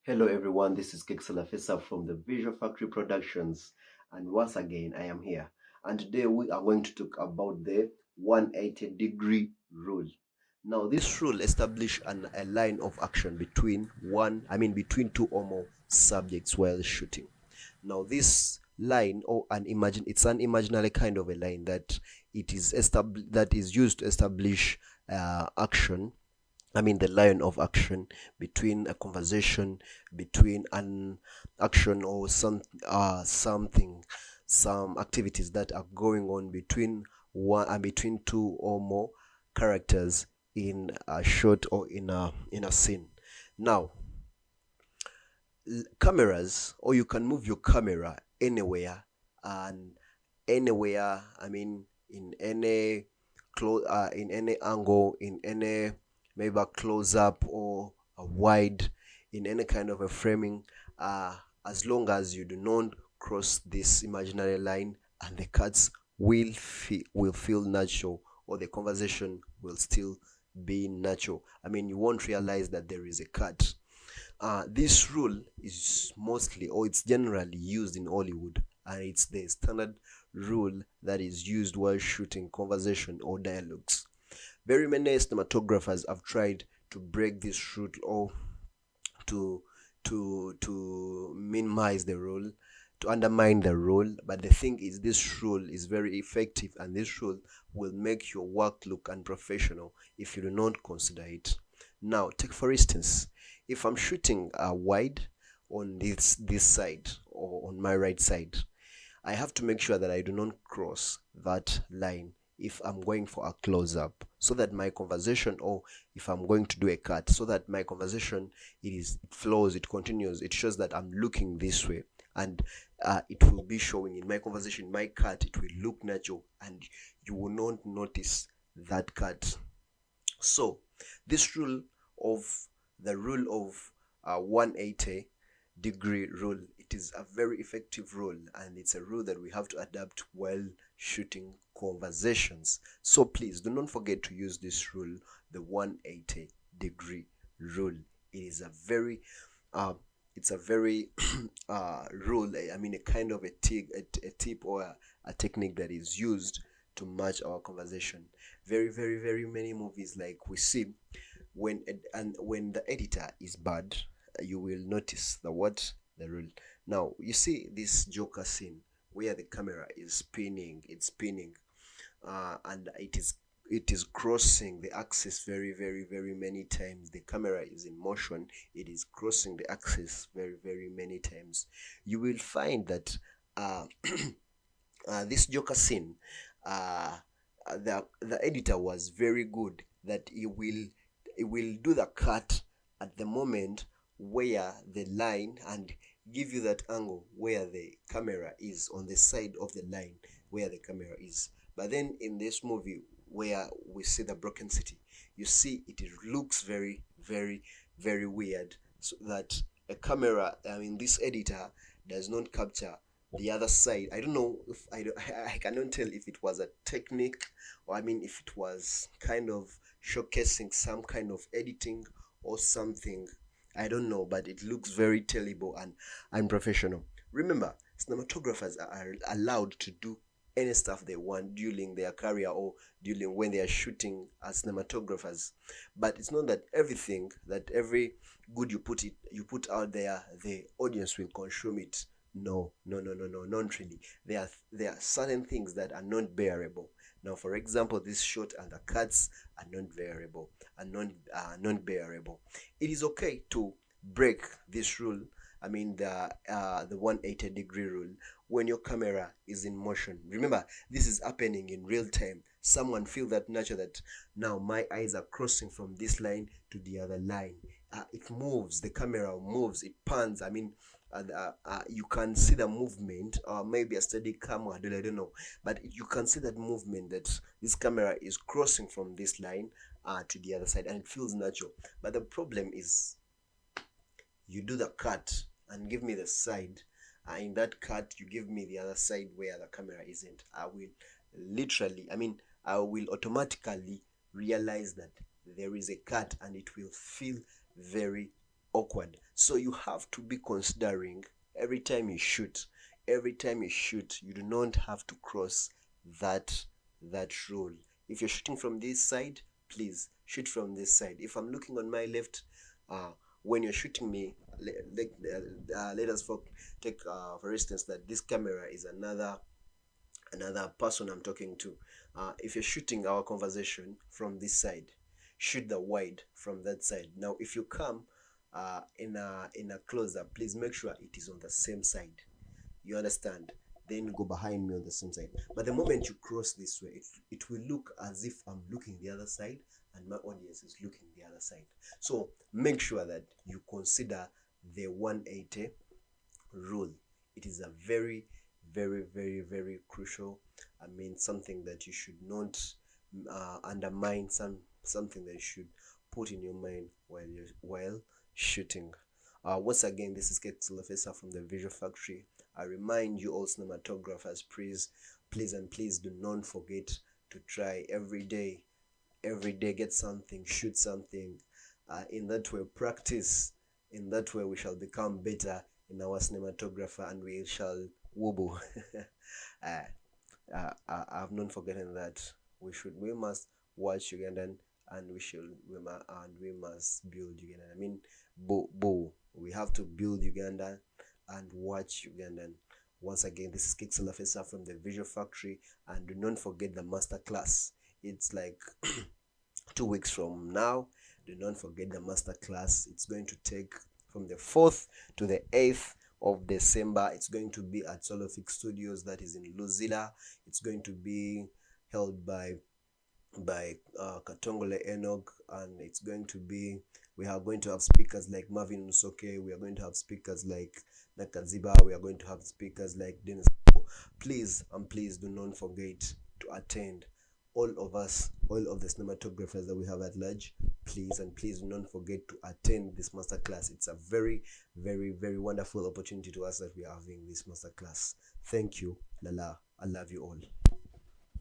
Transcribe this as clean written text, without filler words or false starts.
Hello everyone, this is Keksalafisa from the Visual Factory Productions, and once again I am here. And today we are going to talk about the 180-degree rule. Now, this rule establishes a line of action between two or more subjects while shooting. Now, this line it's an imaginary kind of a line that that is used to establish action. The line of action between a conversation, between an action or some activities that are going on between two or more characters in a shot or in a scene. Now, cameras, or you can move your camera anywhere and anywhere. In any in any angle, in any maybe a close up or a wide, in any kind of a framing, as long as you do not cross this imaginary line, and the cuts will feel natural, or the conversation will still be natural. You won't realize that there is a cut. This rule is mostly, or it's generally used in Hollywood, and it's the standard rule that is used while shooting conversation or dialogues. Very many cinematographers have tried to break this rule, or to minimize the rule, to undermine the rule. But the thing is, this rule is very effective, and this rule will make your work look unprofessional if you do not consider it. Now, take for instance, if I'm shooting wide on this side, or on my right side, I have to make sure that I do not cross that line if I'm going for a close up, so that my conversation, or if I'm going to do a cut, so that my conversation, it flows, it continues, it shows that I'm looking this way, and it will be showing in my conversation, my cut, it will look natural, and you will not notice that cut. So, this rule of 180-degree rule, it is a very effective rule, and it's a rule that we have to adapt while shooting conversations. So please do not forget to use this rule, the 180-degree rule. It is a very it's a very rule, a kind of a tip, or a technique that is used to match our conversation. Very, very, very many movies, like we see, when the editor is bad, you will notice the rule. Now, you see this Joker scene where the camera is spinning, it's spinning, and it is crossing the axis very, very, very many times. The camera is in motion, it is crossing the axis very, very many times. You will find that this Joker scene, the editor was very good, that he will do the cut at the moment where the line, and give you that angle where the camera is, on the side of the line where the camera is. But then in this movie, where we see the broken city, you see looks very, very, very weird, so that a camera, this editor does not capture the other side. I don't know if I cannot tell if it was a technique, or if it was kind of showcasing some kind of editing or something. I don't know, but it looks very terrible and unprofessional. Remember, cinematographers are allowed to do any stuff they want during their career, or during when they are shooting as cinematographers. But it's not that every good you put out there, the audience will consume it. No, no, no, no, no, not really. There are certain things that are not bearable. Now, for example, this shot and the cuts are not bearable, and non bearable. It is okay to break this rule. The 180-degree rule, when your camera is in motion. Remember, this is happening in real time. Someone feel that nature, that now my eyes are crossing from this line to the other line. It moves. The camera moves. It pans. You can see the movement, or maybe a steady camera, I don't know, but you can see that movement, that this camera is crossing from this line to the other side, and it feels natural. But the problem is, you do the cut and give me the side. In that cut, you give me the other side where the camera isn't. I will automatically realize that there is a cut, and it will feel very awkward. So you have to be considering every time you shoot, you do not have to cross that rule. If you're shooting from this side, please shoot from this side. If I'm looking on my left, when you're shooting me, let us take for instance that this camera is another person I'm talking to. If you're shooting our conversation from this side, shoot the wide from that side. Now if you come in a close-up, please make sure it is on the same side. You understand? Then go behind me on the same side. But the moment you cross this way, it will look as if I'm looking the other side and my audience is looking the other side. So make sure that you consider the 180 rule. It is a very, very, very, very crucial, something that you should not undermine, something that you should put in your mind while shooting. Once again, this is Ketsilafesa from the Visual Factory. I remind you all cinematographers, please do not forget to try every day, get something, shoot something. In that way, practice. In that way, we shall become better in our cinematographer and we shall wobble. I've not forgotten that we must watch Ugandan and we must build Ugandan. We have to build Uganda and watch Ugandan. Once again, this is Kixel Afesa from the Visual Factory, and do not forget the master class. It's like 2 weeks from now. Do not forget the master class. It's going to take from the 4th to the 8th of December. It's going to be at Solofix Studios, that is in Luzila. It's going to be held by Katongole Enoch, and it's going to be, we are going to have speakers like Marvin Musoke, we are going to have speakers like Nakaziba, we are going to have speakers like Dennis. Please do not forget to attend. All of the cinematographers that we have at large, please do not forget to attend this masterclass. It's a very, very, very wonderful opportunity to us that we are having this masterclass. Thank you, Lala. I love you all.